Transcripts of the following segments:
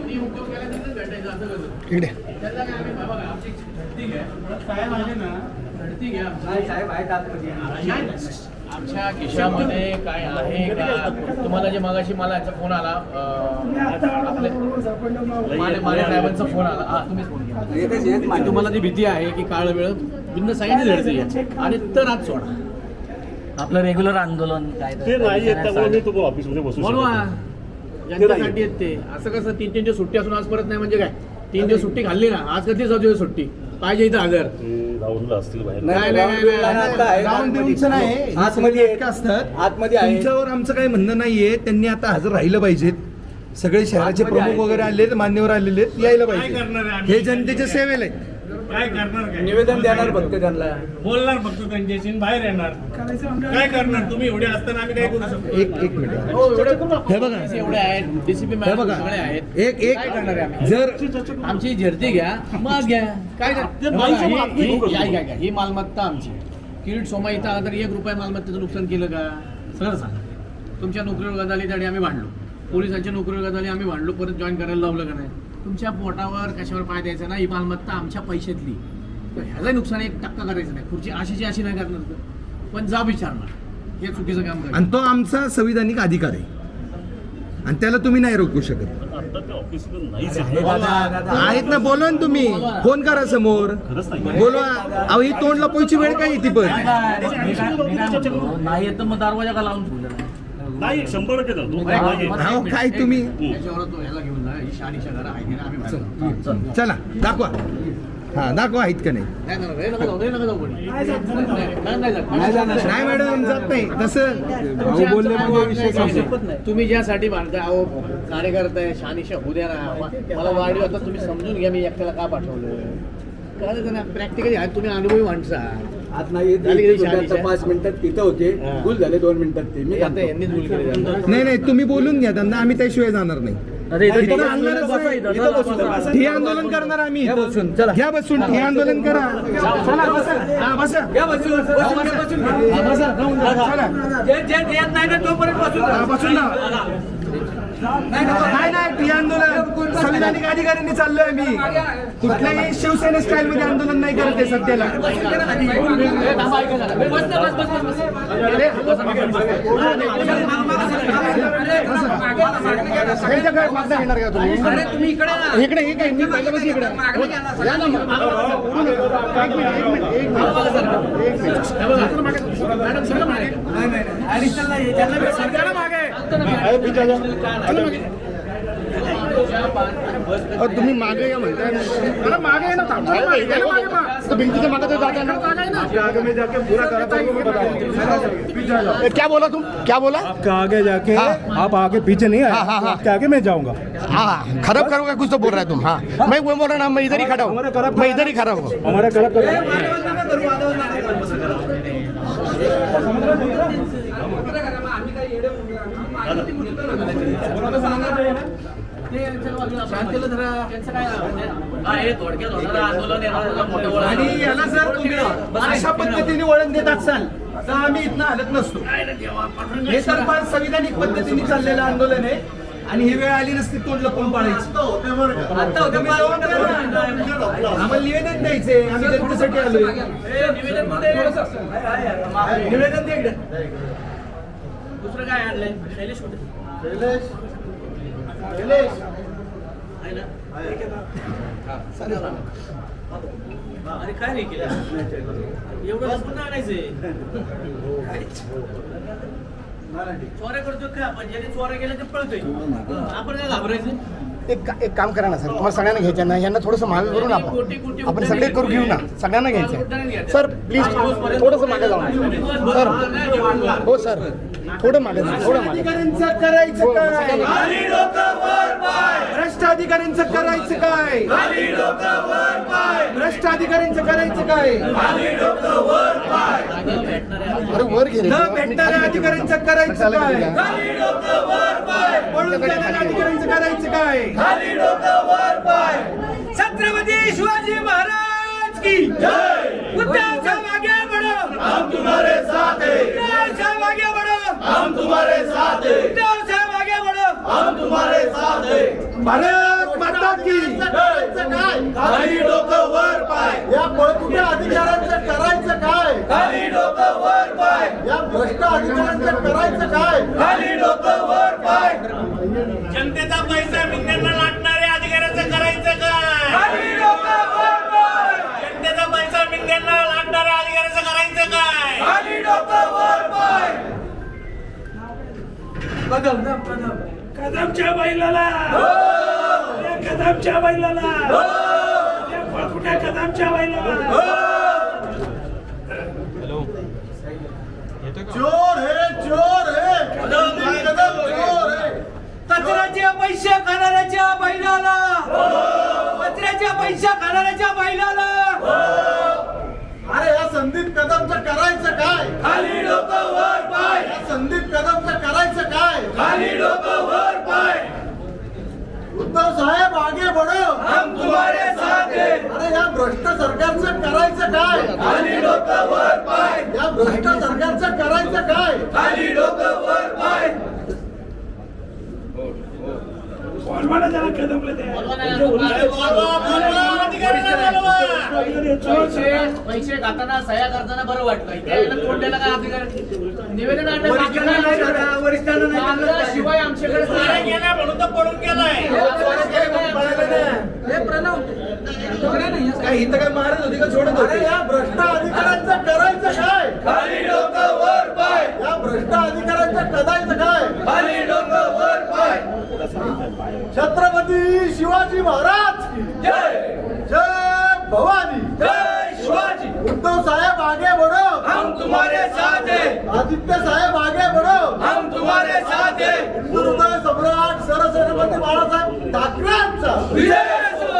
यांनी उद्योग केल्यानंतर भेटायचं असं कसं इकडे त्याला काय आम्ही बघा आमची ठीक आहे साहेब आहे ना ठीक आहे साहेब आहेत आतमध्ये आमच्या खिशामध्ये काय आहे का तुम्हाला जे मगाशी मला याचा फोन आला आपले माने साहेबांचा फोन आला हा तुम्हीच फोन केला तुम्हाला जी भीती आहे की काळ वेळ भिन्न साईडने लढते आणि तर आज सोडा आपलं रेग्युलर आंदोलन काय ते नाही येत त्यामुळे मी तुम्हाला ऑफिसमध्ये बसू बोलवा जनतेसाठी येत ते असं कसं 3 दिवस सुट्टी असून आज परत नाही म्हणजे काय 3 दिवस सुट्टी खाल्ली ना आज कधी 6 दिवस सुट्टी पाहिजे इथं हजर राऊंडला असतील बाहेर नाही राऊंड देऊनचं नाही आतमध्ये असतात आतमध्ये आहे. तुमच्यावर आमचं काही म्हणणं नाहीये त्यांनी आता हजर राहिलं पाहिजेत सगळे शहराचे प्रमुख वगैरे आले मान्यवर आलेले आहेत यायला पाहिजे हे जनतेच्या सेवेला आहे काय करणार काय निवेदन देणार फक्त त्यांना बोलणार फक्त त्यांच्याशी बाहेर येणार काय करणार तुम्ही एवढे असताना आम्ही काय करू शकतो एक मिनिट हे बघा एवढे आहेत डीसीपी हे बघा सगळे आहेत एक काय करणार आहे आम्ही? जर आमची झर्ती घ्या मग घ्या काय ही मालमत्ता आमची किरीट सोमा इथं आला तर 1 रुपया मालमत्तेचं नुकसान केलं का सर सांगा तुमच्या नोकरीवर गदालीसाठी आम्ही भांडलो पोलिसांच्या नोकरीवर गदाली आम्ही भांडलो परत जॉईन करायला लावलं का नाही तुमच्या पोटावर कशावर पाय द्यायचा ना ही मालमत्ता आमच्या पैशातली तर ह्याचं नुकसान 1% करायचं नाही खुर्ची अशी नाही करणार तर पण जा विचारणार हे चुकीचं काम करणार आणि तो आमचा संविधानिक अधिकार आहे आणि त्याला तुम्ही नाही रोखू शकत आता ते ऑफिसमध्ये नाहीच आहेत ना बोलवा ना तुम्ही फोन करा समोर बोलवा अहो ही तोंड लपवायची वेळ काय येते पण नाही येत तर मग दरवाजा का लावून ठेवलेला आहे? नाही 100% जातो अहो काय तुम्ही त्याच्यावर तो ह्याला घेऊन जा ही शहानिशा करा आहे ना आम्ही बाहेर. चला दाखवा हा दाखवा आहेत का नाही नाही नका जाऊ कोणी. नाही जात. नाही मॅडम जात नाही तसं बोलले म्हणजे विषय संपतो. तुम्ही ज्यासाठी भांडताय अहो कार्यकर्ता आहे शहानिशा होऊ द्या ना मला वाढीव आता तुम्ही समजून घ्या मी एकट्याला का पाठवलं कळलं ना प्रॅक्टिकली आहे तुम्ही अनुभवी माणसा आत नाही झाली कधी शहानिशा? 5 मिनिटात तिथं होते फुल झाले 2 मिनिटात ते मी आता यांनीच भूल केली त्यांना. नाही तुम्ही बोलून घ्या त्यांना आम्ही त्याशिवाय जाणार नाही अरे इथं इथं बसा, आणणारच बसा नाही. इथं. इथं बसून बसा. ठिय्या आंदोलन करणार आम्ही घ्या बसून ठिय्या आंदोलन करा चला बसा हा बसा या बसून हा, बसा राहून जा. चला हा, बसून ना नाही ठिय्या आंदोलन संविधानिक अधिकाऱ्यांनी चाललोय आम्ही कुठल्याही शिवसेना स्टाईल मध्ये आंदोलन नाही करत आहे सध्याला इकडे हे काय मी पहिल्यापासून इकडे या ना मग. एक मिनिट मॅडम सगळं मागे तुम्ही मागे या म्हणताय मागे आहे ना भिंतीच्या मागे क्या बोला तुम क्या बोला आपका आगे जाके आप आगे पीछे नहीं आए आपके आगे मैं जाऊंगा हाँ खराब करोगे कुछ तो बोल रहा है तुम हाँ मैं वो बोल रहा मैं इधर ही खड़ा हूँ मैं इधर ही खड़ा हूँ हमारा करप आणि याला जर तुम्ही अशा पद्धतीने वळण देत असाल तर आम्ही इथनं हलत नसतो हे तर फार संविधानिक पद्धतीने चाललेलं आंदोलन आहे आणि ही वेळ आली नसती तोंड लपवून पाळायची आम्हाला निवेदन द्यायचंय आम्ही जनतेसाठी आलोय निवेदन दे इकडे. दुसरं काय आणलंय शैलेश कुठे आहे ना? अरे काय नाही केलं एवढं लपून नाही आणायचंय चोऱ्या करतो का आपण ज्याने चोऱ्या केल्या ते पळतोय आपण काय घाबरायचं एक काम करा ना सर तुम्हाला सगळ्यांना घ्यायचं ना यांना थोडंसं मागे करू ना आपण सगळे करू घेऊ ना सगळ्यांना घ्यायचं सर प्लीज थोडंसं मागे जाऊ सर हो सर थोडं मागे जाऊ थोडं मागे करायचं काय भ्रष्ट अधिकाऱ्यांचं करायचं काय भ्रष्ट अधिकाऱ्यांचं करायचं काय अरे वर घे न भेटणाऱ्या अधिकाऱ्यांचं करायचं काय पळून जाणाऱ्या अधिकाऱ्यांचं करायचं काय छत्रपती शिवाजी महाराज की जय उद्धव साहब आगे बढ़ो हम तुम्हारे साथ हैं उद्धव साहब आगे बढ़ो हम तुम्हारे साथ हैं उद्धव साहब आगे बढ़ो हम तुम्हारे साथ हैं भारत करायचं काय? खाली डोकं वर पाय. या बळपुट्या अधिकाऱ्यांचं करायचं काय? खाली डोकं वर पाय. या भ्रष्ट अधिकाऱ्यांचं करायचं काय? खाली डोकं वर पाय. जनतेचा पैसा मिळण्याला लाटणारे अधिकाऱ्याचं करायचं काय? खाली डोकं वर पाय. जनतेचा पैसा मिळण्याला लाटणाऱ्या अधिकाऱ्याचं करायचं काय? खाली डोकं वर पाय. कदमच्या बैलाला कदमच्या बैलाला कुठे कदमच्या बैलाला चोर है चोर है कदम चोर है. कचऱ्याचे पैसे खाणाऱ्याच्या बैलाला कचऱ्याचे पैसे खाणाऱ्याच्या बैलाला अरे या संदीप कदमचं करायचं काय? खाली डोकं वर पाय. या संदीप कदमचं करायचं काय? खाली डोकं वर पाय. उद्धव साहेब आगे बढ़ो, हम तुम्हारे साथ हैं. अरे या भ्रष्ट सरकारचं करायचं काय? खाली डोकं वर पाय. या भ्रष्ट सरकारचं करायचं काय? खाली डोकं वर पाय. पैसे खाताना सह्या करताना बरं वाटलं तोडलेला काय अधिकारी निवेदन शिवाय आमच्याकडे गेला म्हणून तर पडून गेलाय. इथं काय मारत होती का सोडत होती? अरे या भ्रष्ट अधिकाऱ्यांचं करायचं काय? खाली डोकं वर पाय. या भ्रष्ट अधिकाऱ्यांचं करायचं काय? खाली डोकं वर पाय. छत्रपती शिवाजी महाराज की जय. जय भवानी. जय शिवाजी. उद्धव साहेब आगे बढ़ो, हम तुम्हारे साथ हैं. आदित्य साहेब आगे बढ़ो, हम तुम्हारे साथ हैं. हृदय सम्राट सरसेनापती बाळासाहेब ठाकरेंचा विजय असो.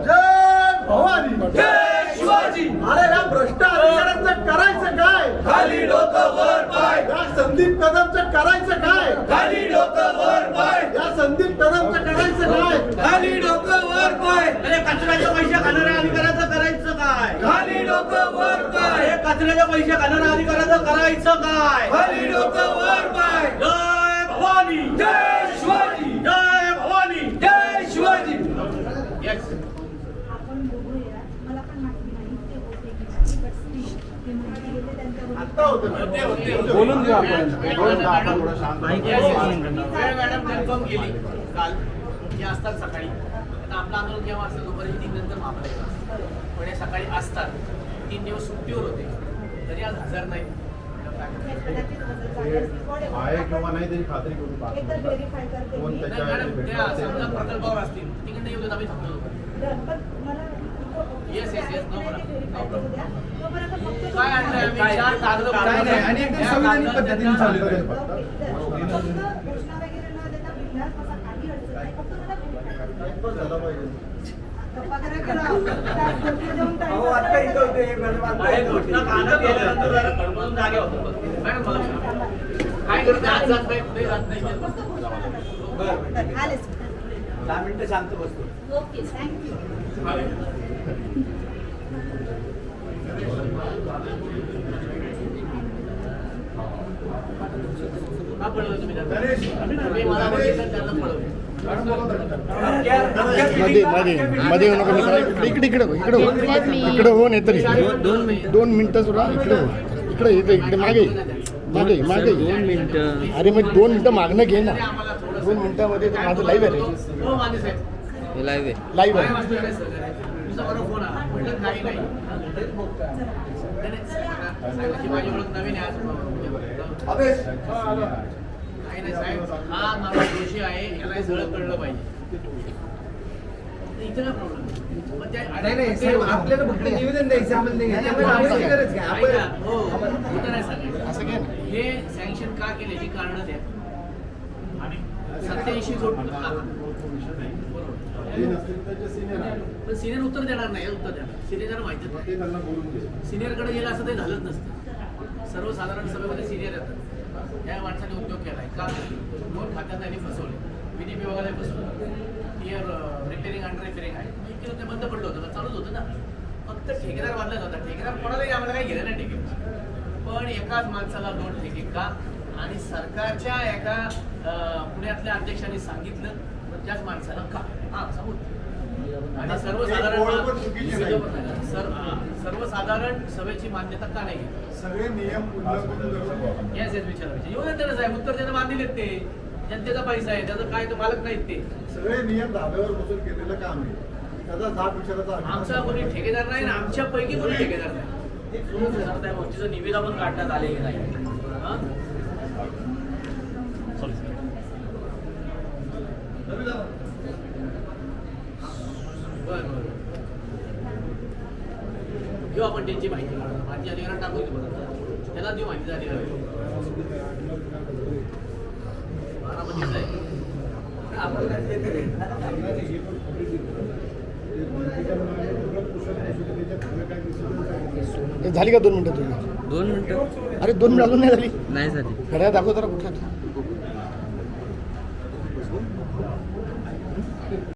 जय भवानी. जय शिवाजी. अरे या भ्रष्ट अधिकाऱ्यांचं करायचं काय? खाली डोकं वर पाय. या संदीप कदमचं करायचं काय? खाली डोकं वर पाय. या संदीप कदमचं करायचं काय? खाली डोकं वर पाय. अरे कचऱ्याचे पैसे खाणाऱ्या अधिकाऱ्याचं करायचं काय? खाली डोकं वर पाय. अरे कचऱ्याचे पैसे खाणाऱ्या अधिकाऱ्याचं करायचं काय? खाली डोकं वर पाय. जय भवानी. जय शिवाजी. जय भवानी. जय शिवाजी. आपण बघूया. मला पण माहिती नाही ते होते की नाही, but still ते माहिती गेले त्यांच्यावर. बोलून घेऊ आपण. मॅडम कन्फर्म केली काल की असतात सकाळी. आता आपलं आंदोलन केव्हा असतं दुपारी 3 नंतर महापालिका असतं. पण हे सकाळी असतात. 3 दिवस सुट्टीवर होते तरी आज हजर नाही. कदाचित वजन झाले असतील. whatever. आहे किंवा नाही त्याची खात्री करून पाहतो. एकदा व्हेरीफाय करते कोण मी. त्याच्या मॅडम त्या समजा प्रकल्पावर असतील तिकडे येऊ देत आम्ही थांबतो. पण मला Yes, yes, yes. No problem. Verify करू द्या. तोपर्यंत फक्त काय आणलंय आम्ही? 4 कागद काय नाही, आणि एकदम संविधानिक पद्धतीने चालू करेल. फक्त घोषणा वगैरे न देता बिनधास्त असा काही अडचण नाही. फक्त मला व्हेरीफाय करू द्या. झालं पाहिजे. गप्पा करा करा. त्या कोर्टला जाऊन टाळी अहो, आता इथं होते, घटना कानात गेल्यानंतर जरा गडबडून जागे होतो. मॅडम मला काय करते आज जात नाही कुठे जात नाही. फक्त घोषणा करा. तर आलेच. 10 मिनिटं शांत बसतो. Okay thank you. का पळवलं तुम्ही त्यांना? तुम्ही मला बघितलं त्यांना पळवलं. मध्ये येऊ नका मित्रा. इकडे हो इकडे हो नाही तरी 2 मिनिटं सुद्धा इकडे हो. इकडे मागे मागे मागे 2 मिनिटं. अरे मग 2 मिनिटं मागणं घे ना. 2 मिनिटामध्ये तर माझं लाईव्ह आहे रे. हो माने साहेब लाईव्ह काय आहे. वाजतोय रे सर? तुझा बरोबर फोन आला. म्हटलं काही नाही. साहेबांची माझी ओळख नवीन आहे आज. काही नाही साहेब, हा माणूस दोषी आहे याला हे सगळं कळलं पाहिजे. इथं काय प्रॉब्लेम? आपल्याला फक्त निवेदन द्यायचं ऐका, हो, खोटं नाही सांगायचं. असं काय नाही. हे सँक्शन का केल्याची कारणं द्या. 87 कोटी पण सिनियर उत्तर देणार नाही. उत्तर देणार सिनियर माहितीच नाही. ते त्यांना बोलून घे. सिनियरकडे गेलं असं ते झालंच नसतं. सर्वसाधारण सभेमध्ये सिनियर येतात. या माणसाने उद्योग केलाय का? 2 खात्यात त्यांनी फसवले. विधी विभागाला फसवलं. टियर रिपेरिंग अंडर रिपेरिंग आहे. ते बंद पडलं होतं चालूच होतं ना. फक्त ठेकेदार बांधला होता. ठेकेदार कोणालाही आम्हाला काही घेणं नाही ठेकेदार. पण एकाच माणसाला 2 ठेके का? आणि सरकारच्या एका पुण्यातल्या अध्यक्षांनी सांगितलं त्याच माणसाला का? हा सांगू आणि सर्वसाधारण सभेची मान्यता का नाही घेतली? सगळे नियम उल्लंघन करून याच विचारायचे येऊ देते ना साहेब, उत्तर त्यांना बांधलेत ते, जनतेचा पैसा आहे, त्याचं काय तर मालक नाहीत ते. सगळे नियम धाब्यावर बसून केलेलं काम आहे. त्याचा जाब विचाराचा आमचा कोणी ठेकेदार नाही ना आमच्या पैकी कोणी ठेकेदार नाही. त्या गोष्टीचं निविदा पण काढण्यात आलेली नाही. हा? सॉरी बरं बरं घेऊ आपण त्यांची माहिती माहिती अधिकाऱ्यांना टाकू दे बरं, त्याला देऊ माहिती अधिकारी बारामतीच आहे. आपण झाली का 2 मिनिटं तुझी? 2 मिनिटं अरे 2 मिनिटं अजून नाही झाली. नाही झाली. घड्याळ दाखव जरा कुठलं.